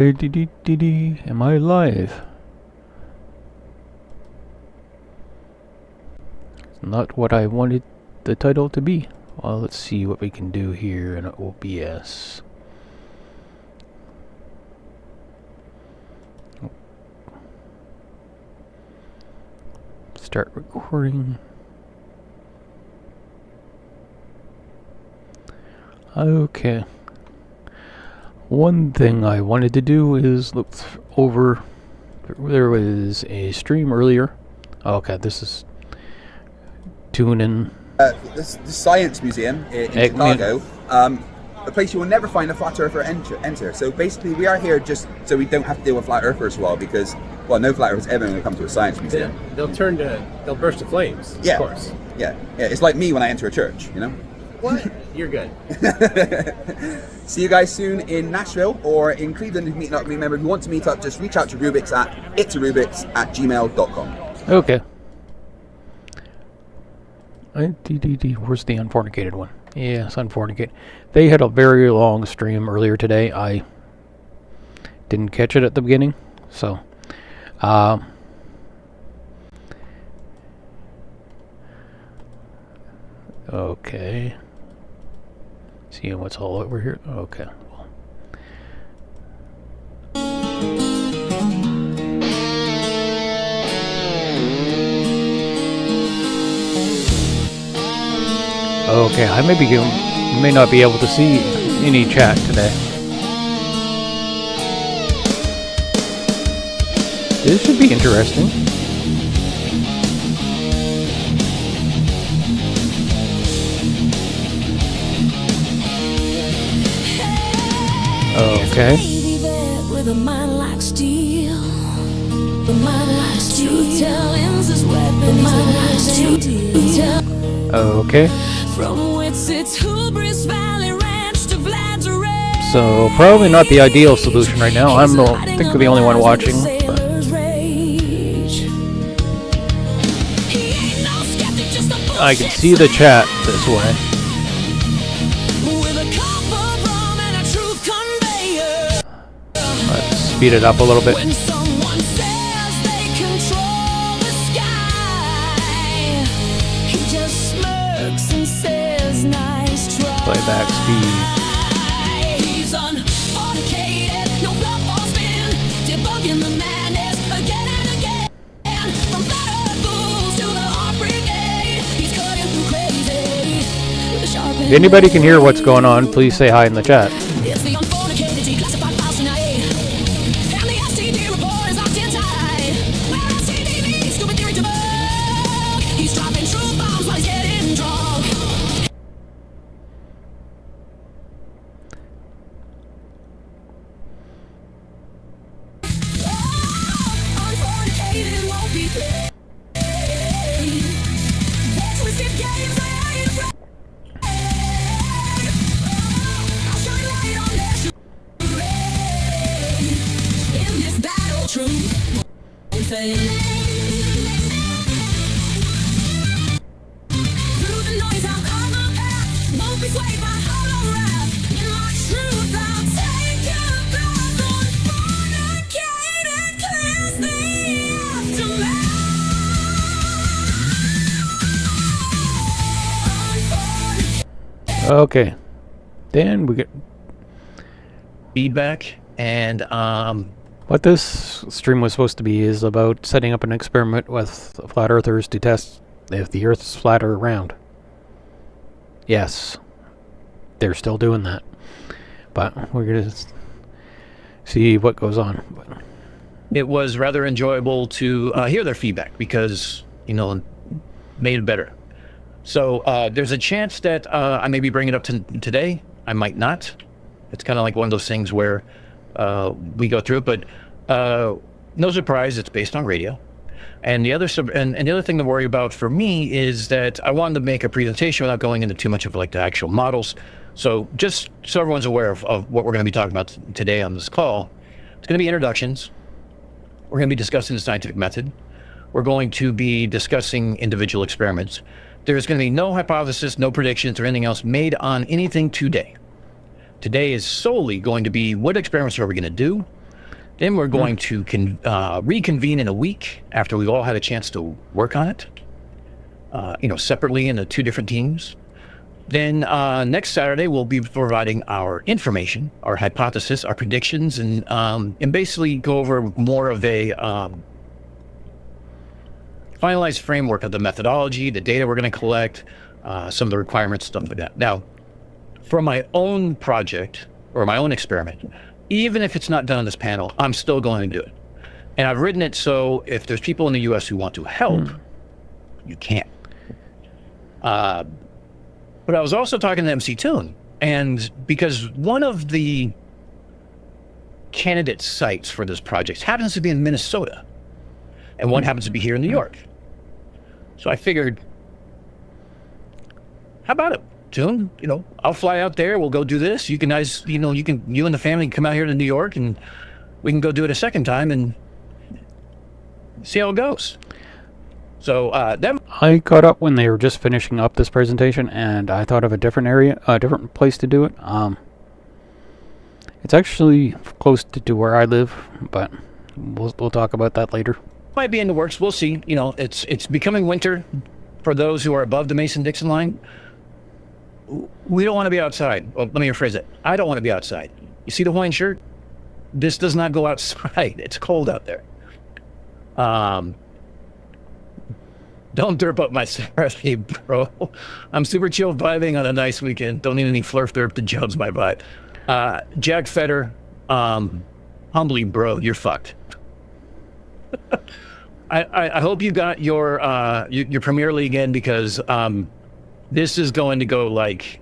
Am I live? It's not what I wanted the title to be. Well, let's see what we can do here in OBS. Start recording. Okay. One thing I wanted to do is look over. There was a stream earlier. Okay, this is tuning. The Science Museum in Chicago, a place you will never find a flat earther enter. So basically, we are here just so we don't have to deal with flat earthers for a while because, well, no flat earthers ever going to come to a science museum. They'll burst to flames. Yeah, of course. Yeah. It's like me when I enter a church, you know. What? You're good. See you guys soon in Nashville or in Cleveland if meeting up. Remember, if you want to meet up, just reach out to Rubik's at itsarubix@gmail.com. Okay. Where's the unfornicated one? Yeah, it's unfornicated. They had a very long stream earlier today. I didn't catch it at the beginning, so okay. Seeing what's all over here. Okay. Okay, I may not be able to see any chat today. This should be interesting. Okay. Okay. So probably not the ideal solution right now. I think I'm the only one watching. But. I can see the chat this way. Let's speed it up a little bit. Playback speed. If anybody can hear what's going on, please say hi in the chat. Okay, then we get feedback, and what this stream was supposed to be is about setting up an experiment with flat earthers to test if the Earth's flat or round. Yes, they're still doing that, but we're gonna see what goes on. It was rather enjoyable to hear their feedback because, you know, made it better. So there's a chance that I may be bringing it up today. I might not. It's kind of like one of those things where we go through it, but no surprise, it's based on radio. And the other thing to worry about for me is that I wanted to make a presentation without going into too much of like the actual models. So just so everyone's aware of what we're going to be talking about today on this call, it's going to be introductions. We're going to be discussing the scientific method. We're going to be discussing individual experiments. There's going to be no hypothesis, no predictions, or anything else made on anything today. Today is solely going to be what experiments are we going to do, Then we're going to reconvene in a week after we've all had a chance to work on it, separately in the 2 different teams. Then next Saturday, we'll be providing our information, our hypothesis, our predictions, and basically go over more of a finalized framework of the methodology, the data we're going to collect, some of the requirements, stuff like that. Now, for my own project or my own experiment, even if it's not done on this panel, I'm still going to do it. And I've written it so if there's people in the U.S. who want to help, you can. But I was also talking to MC Toon, and because one of the candidate sites for this project happens to be in Minnesota, and one happens to be here in New York. So I figured, how about it, Toon? I'll fly out there. We'll go do this. You guys, you and the family can come out here to New York, and we can go do it a second time and see how it goes. So I caught up when they were just finishing up this presentation, and I thought of a different area, a different place to do it. It's actually close to where I live, but we'll talk about that later. Might be in the works. We'll see. It's becoming winter for those who are above the Mason-Dixon line. We don't want to be outside. Well, let me rephrase it. I don't want to be outside. You see the Hawaiian shirt? This does not go outside. It's cold out there. Don't derp up my Saturday, bro. I'm super chill vibing on a nice weekend. Don't need any flurf derp to judge my vibe. Jack Fetter, humbly, bro, you're fucked. I hope you got your Premier League in, because this is going to go like...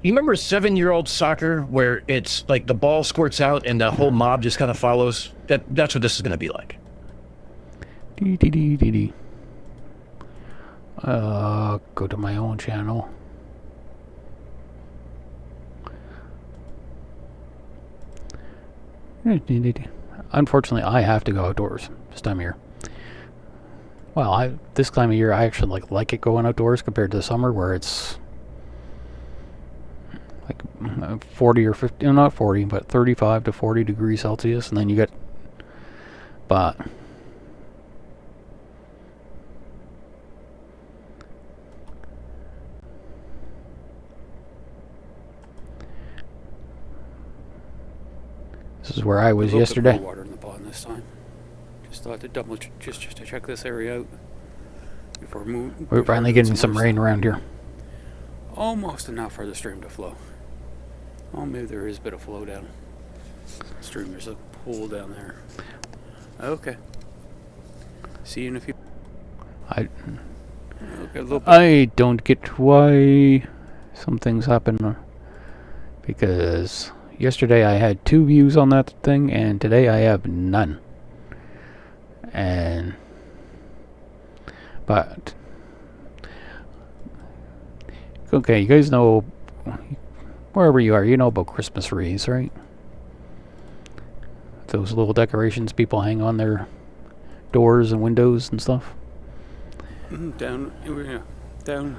You remember 7-year-old soccer where it's like the ball squirts out and the whole mob just kind of follows? That's what this is going to be like. Go to my own channel. Unfortunately, I have to go outdoors this time of year. Well, this time of year, I actually like it going outdoors compared to the summer where it's like 40 or 50, not 40, but 35 to 40 degrees Celsius, and then you get, but this is where I was yesterday. Water in the pond this time. Just thought to double just to check this area out before moving. We're finally getting some rain around here. Almost enough for the stream to flow. Oh, maybe there is a bit of flow down stream. There's a pool down there. Okay. See you in a few. I don't get why some things happen, because yesterday I had 2 views on that thing, and today I have none. But okay, you guys know, wherever you are, you know about Christmas wreaths, right? Those little decorations people hang on their doors and windows and stuff. Down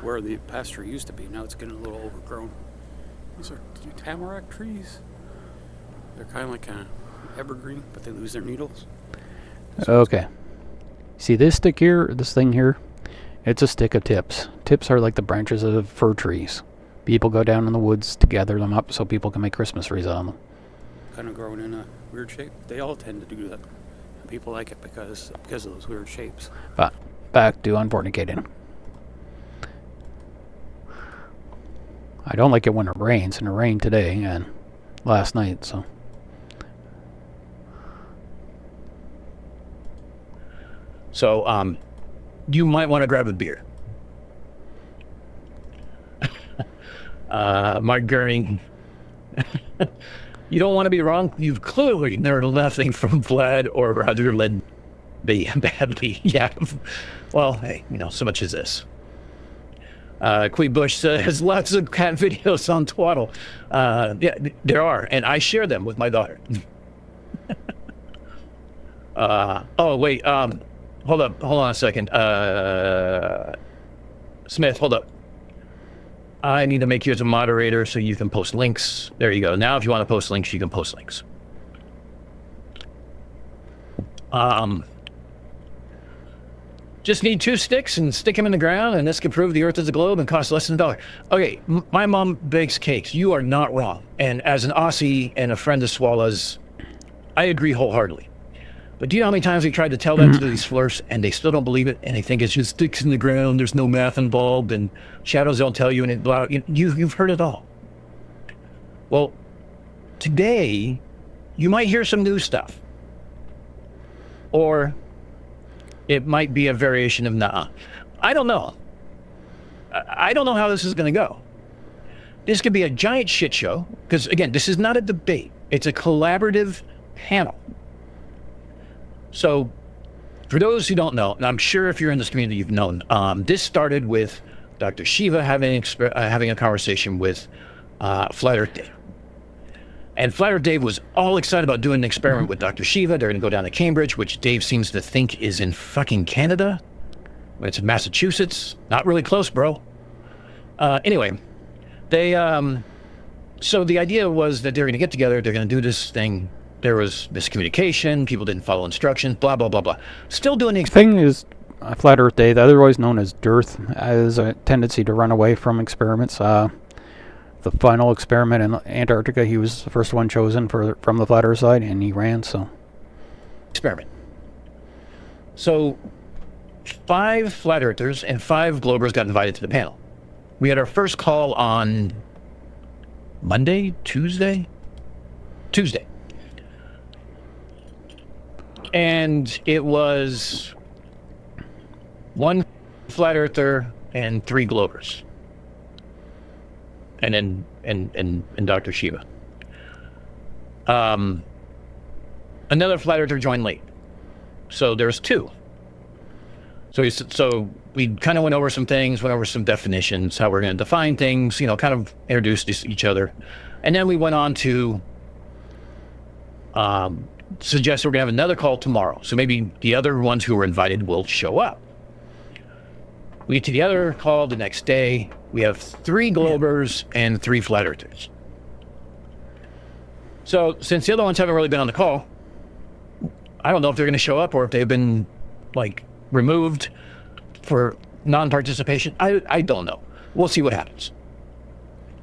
where the pasture used to be, now it's getting a little overgrown. These are tamarack trees. They're kind of like evergreen, but they lose their needles. Okay. See this stick here, this thing here? It's a stick of tips. Tips are like the branches of fir trees. People go down in the woods to gather them up so people can make Christmas wreaths on them. Kind of growing in a weird shape. They all tend to do that. And people like it because of those weird shapes. But back to unfornicating. I don't like it when it rains, and it rained today and last night, so. So, you might want to grab a beer. Mark Goering, you don't want to be wrong. You've clearly learned nothing from Vlad, or rather led badly. Yeah. Well, hey, so much as this. Quee Bush says lots of cat videos on Twaddle. Yeah, there are, and I share them with my daughter. Oh, wait, hold on a second. Smith, hold up. I need to make you as a moderator so you can post links. There you go. Now, if you want to post links, you can post links. Just need 2 sticks and stick them in the ground, and this can prove the Earth is a globe and cost less than $1. Okay, my mom bakes cakes. You are not wrong. And as an Aussie and a friend of Swallow's, I agree wholeheartedly. But do you know how many times we tried to tell that to these flirts, and they still don't believe it, and they think it's just sticks in the ground, there's no math involved, and shadows don't tell you, and it blah. You've heard it all. Well, today, you might hear some new stuff. Or it might be a variation of nah. I don't know. I don't know how this is going to go. This could be a giant shit show, because, again, this is not a debate. It's a collaborative panel. So, for those who don't know, and I'm sure if you're in this community, you've known, this started with Dr. Shiva having a conversation with Flat Earth Dave. And Flat Earth Dave was all excited about doing an experiment with Dr. Shiva. They're going to go down to Cambridge, which Dave seems to think is in fucking Canada. It's in Massachusetts. Not really close, bro. Anyway, they, so the idea was that they're going to get together. They're going to do this thing. There was miscommunication. People didn't follow instructions, blah, blah, blah, blah. Still doing the Thing is, Flat Earth Dave, otherwise known as Dearth, has a tendency to run away from experiments. The final experiment in Antarctica, he was the first one chosen from the Flat Earth side, and he ran, so. experiment. So 5 Flat Earthers and 5 Globers got invited to the panel. We had our first call on Tuesday. And it was 1 Flat Earther and 3 Globers. And then and Dr. Shiva. Another Flat Earther joined late. So there's 2. So we kind of went over some things, went over some definitions, how we're going to define things, kind of introduced each other. And then we went on to suggest we're going to have another call tomorrow. So maybe the other ones who were invited will show up. We get to the other call the next day. We have 3 Globers and 3 Flat Earthers. So since the other ones haven't really been on the call, I don't know if they're going to show up or if they've been, removed for non-participation. I don't know. We'll see what happens.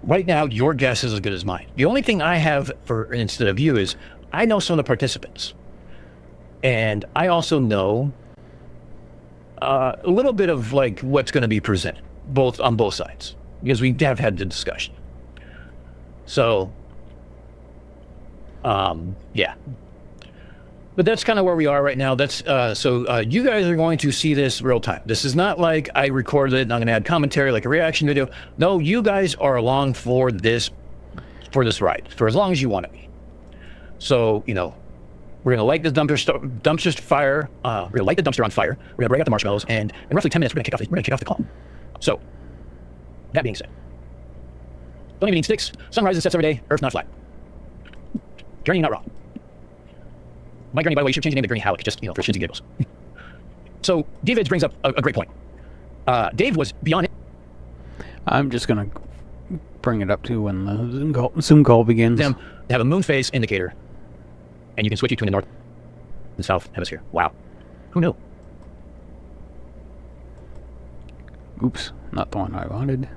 Right now, your guess is as good as mine. The only thing I have instead of you is I know some of the participants. And I also know a little bit of what's going to be presented, on both sides, because we have had the discussion. So, yeah. But that's kind of where we are right now. That's so you guys are going to see this real time. This is not like I recorded it and I'm going to add commentary like a reaction video. No, you guys are along for this ride for as long as you want to be. So, we're going to light this dumpster fire. We're going to light the dumpster on fire. We're going to break out the marshmallows, and in roughly 10 minutes, we're going to kick off the call. So, that being said, don't even need sticks. Sun rises and sets every day. Earth's not flat. Journey, not wrong. My Gurney, by the way, you should change the name to Gurney Halleck, just, for shits and giggles. So, David brings up a great point. Dave was beyond it. I'm just going to bring it up to when the Zoom call begins. Them have a moon phase indicator, and you can switch between the north and south hemisphere. Wow. Who knew? Oops, not the one I wanted.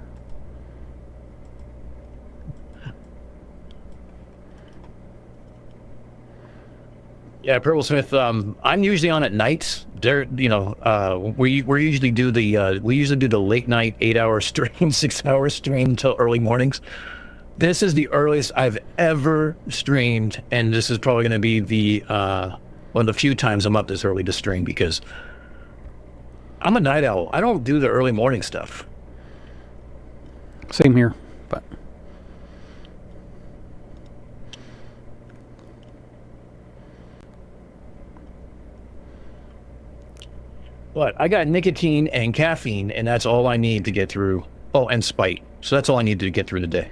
Yeah, Purple Smith. I'm usually on at nights. We usually do the late night 8-hour stream, 6-hour stream until early mornings. This is the earliest I've ever streamed, and this is probably going to be the one of the few times I'm up this early to stream because I'm a night owl. I don't do the early morning stuff. Same here, but. But I got nicotine and caffeine, and that's all I need to get through. Oh, and Spite. So that's all I need to get through the day.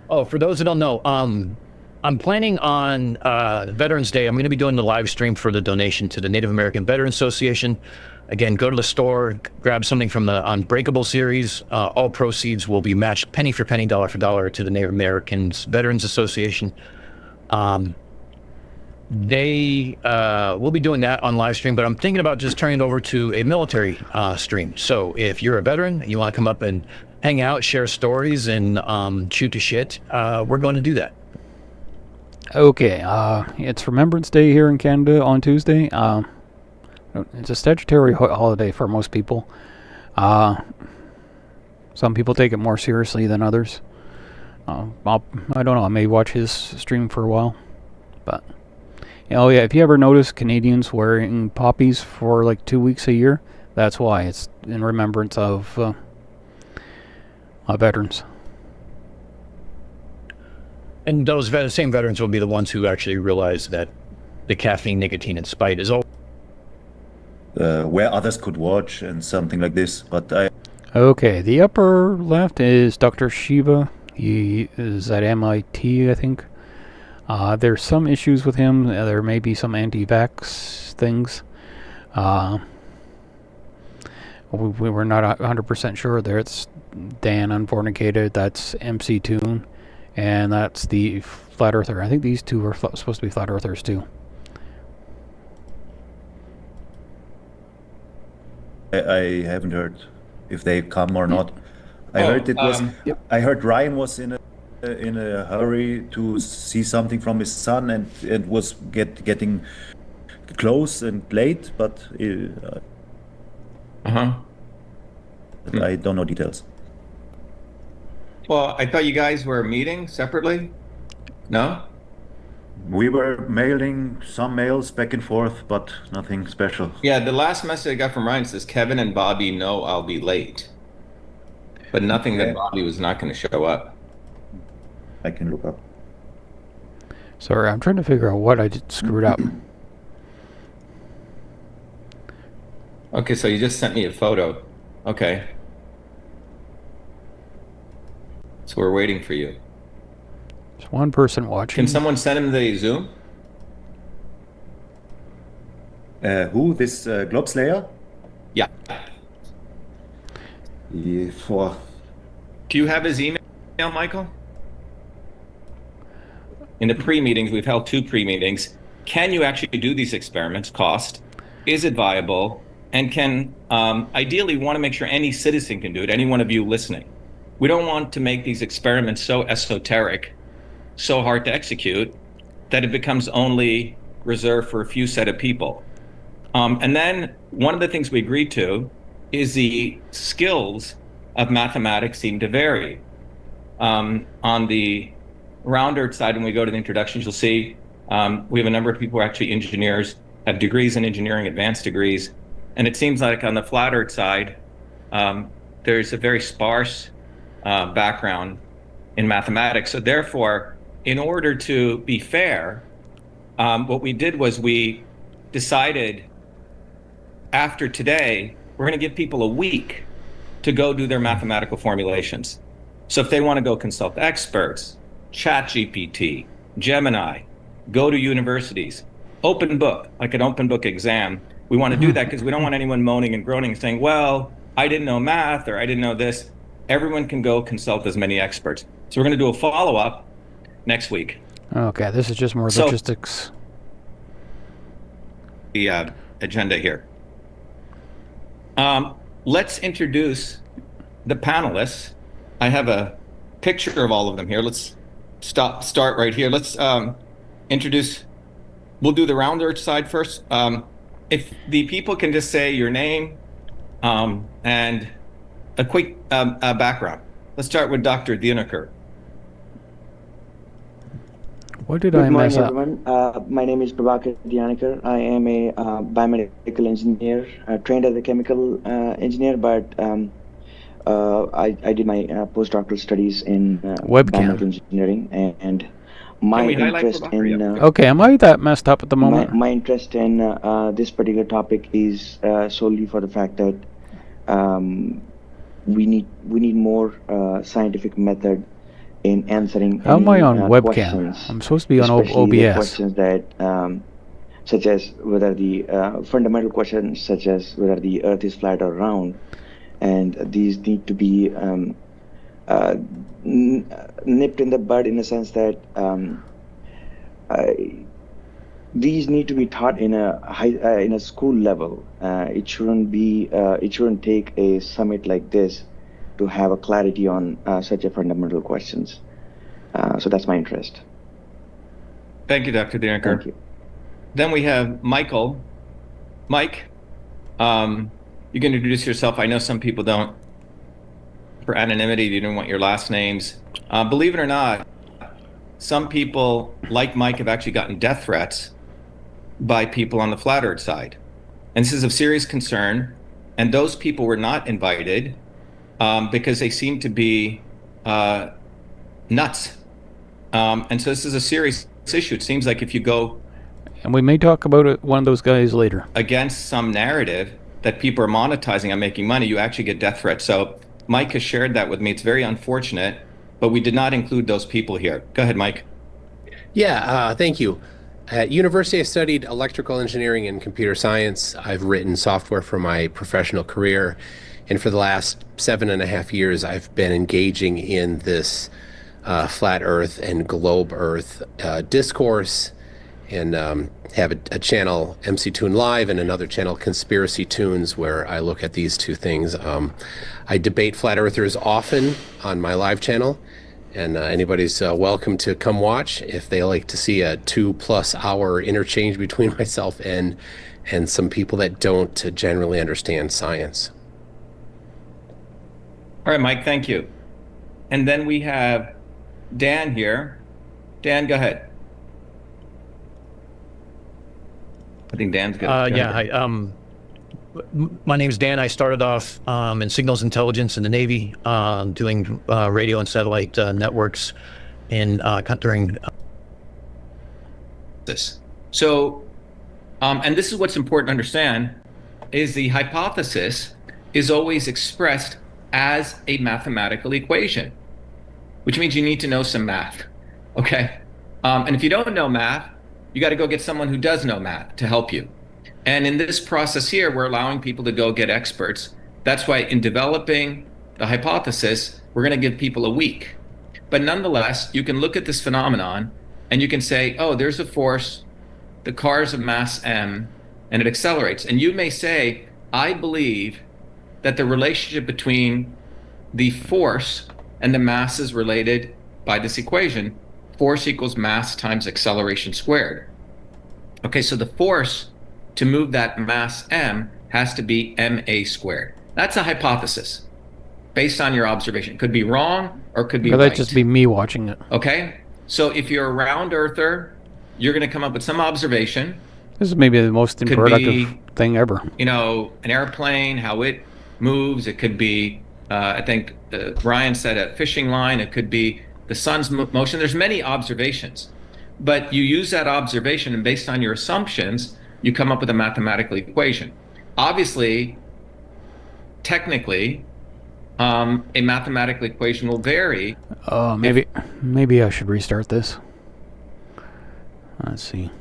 Oh, for those that don't know, I'm planning on Veterans Day. I'm going to be doing the live stream for the donation to the Native American Veterans Association. Again, go to the store, grab something from the Unbreakable series. All proceeds will be matched penny for penny, dollar for dollar to the Native Americans Veterans Association. they will be doing that on live stream, but I'm thinking about just turning it over to a military stream. So if you're a veteran and you want to come up and hang out, share stories, and shoot the shit, we're going to do that. Okay, it's Remembrance Day here in Canada on Tuesday. It's a statutory holiday for most people. Some people take it more seriously than others. I don't know, I may watch his stream for a while. But, oh yeah, if you ever notice Canadians wearing poppies for like 2 weeks a year, that's why. It's in remembrance of veterans. And those same veterans will be the ones who actually realize that the caffeine, nicotine, and spite is all. Where others could watch and something like this, but Okay, the upper left is Dr. Shiva. He is at MIT, I think. There's some issues with him. There may be some anti-vax things. We were not 100% sure there. It's Dan Unfornicated, that's MC Toon, and that's the Flat Earther. I think these two are supposed to be Flat Earthers too. I haven't heard if they come or not. I heard it was. I heard Ryan was in a hurry to see something from his son, and it was getting close and late, but I don't know details. Well, I thought you guys were meeting separately. No? We were mailing some mails back and forth, but nothing special. Yeah, the last message I got from Ryan says, Kevin and Bobby know I'll be late. But nothing that Bobby was not going to show up. I can look up. Sorry, I'm trying to figure out what I did screwed up. Okay, so you just sent me a photo. Okay. So we're waiting for you. There's one person watching. Can someone send him the Zoom? Who? This Globe Slayer? Yeah. For Do you have his email, Michael? In the pre-meetings, we've held 2 pre-meetings. Can you actually do these experiments? Cost? Is it viable? And can, ideally, we want to make sure any citizen can do it, any one of you listening. We don't want to make these experiments so esoteric, so hard to execute, that it becomes only reserved for a few set of people. And then one of the things we agreed to is the skills of mathematics seem to vary. On the Round Earth side, when we go to the introductions, you'll see we have a number of people who are actually engineers, have degrees in engineering, advanced degrees. And it seems like on the Flat Earth side, there's a very sparse background in mathematics. So therefore, in order to be fair, what we did was we decided after today, we're going to give people a week to go do their mathematical formulations. So if they want to go consult experts, ChatGPT, Gemini, go to universities, open book, like an open book exam. We want to do that because we don't want anyone moaning and groaning saying, well, I didn't know math or I didn't know this. Everyone can go consult as many experts. So we're going to do a follow-up next week. Okay, this is just more logistics. The agenda here. Let's introduce the panelists. I have a picture of all of them here. Let's start right here. Let's introduce, we'll do the Round Earth side first. If the people can just say your name and a quick background. Let's start with Dr. Dinakar. What did I mess up? Good morning, everyone. My name is Prabhakar Dyanakar. I am a biomedical engineer, trained as a chemical engineer, but I did my postdoctoral studies in biomedical engineering, and my interest in okay, am I that messed up at the moment? My interest in this particular topic is solely for the fact that we need more scientific method in answering. How am I on webcam? Questions, I'm supposed to be on especially the OBS. questions that, such as whether the fundamental questions, such as whether the Earth is flat or round, and these need to be nipped in the bud in the sense that these need to be taught in a school level. It shouldn't take a summit like this to have a clarity on such a fundamental questions. So that's my interest. Thank you, Dr. Dineker. Thank you. Then we have Michael. Mike, you can introduce yourself. I know some people don't, for anonymity, you don't want your last names. Believe it or not, some people, like Mike, have actually gotten death threats by people on the flat earth side. And this is of serious concern. And those people were not invited because they seem to be nuts. And so this is a serious issue. It seems like if you go And we may talk about it, one of those guys later. against some narrative that people are monetizing on making money, you actually get death threats. So Mike has shared that with me. It's very unfortunate, but we did not include those people here. Go ahead, Mike. Yeah, thank you. At university, I studied electrical engineering and computer science. I've written software for my professional career. And for the last 7.5 years, I've been engaging in this flat Earth and globe Earth discourse, and have a channel, MC Tune Live, and another channel, Conspiracy Tunes, where I look at these two things. I debate flat earthers often on my live channel, and anybody's welcome to come watch if they like to see a 2+ hour interchange between myself and some people that don't generally understand science. All right, Mike, thank you. And then we have Dan here. Dan, go ahead. I think Dan's good. Go Yeah, ahead. hi. My name's Dan. I started off in signals intelligence in the Navy, doing radio and satellite networks during this. So, and this is what's important to understand, is the hypothesis is always expressed as a mathematical equation, which means you need to know some math, okay? And if you don't know math, you got to go get someone who does know math to help you. And in this process here, we're allowing people to go get experts. That's why in developing the hypothesis, we're going to give people a week. But nonetheless, you can look at this phenomenon and you can say, oh, there's a force, the car is of mass m, and it accelerates. And you may say, I believe that the relationship between the force and the mass is related by this equation, force equals mass times acceleration squared. Okay, so the force to move that mass m has to be ma squared. That's a hypothesis based on your observation. It could be wrong or it could be Or right. that'd just be me watching it. Okay, so if you're a round earther, you're going to come up with some observation. This is maybe the most Could unproductive be- thing ever. You know, an airplane, how it moves. It could be, I think Ryan said a fishing line. It could be the sun's motion. There's many observations, but you use that observation, and based on your assumptions, you come up with a mathematical equation. Obviously, technically, a mathematical equation will vary. Maybe I should restart this. Let's see.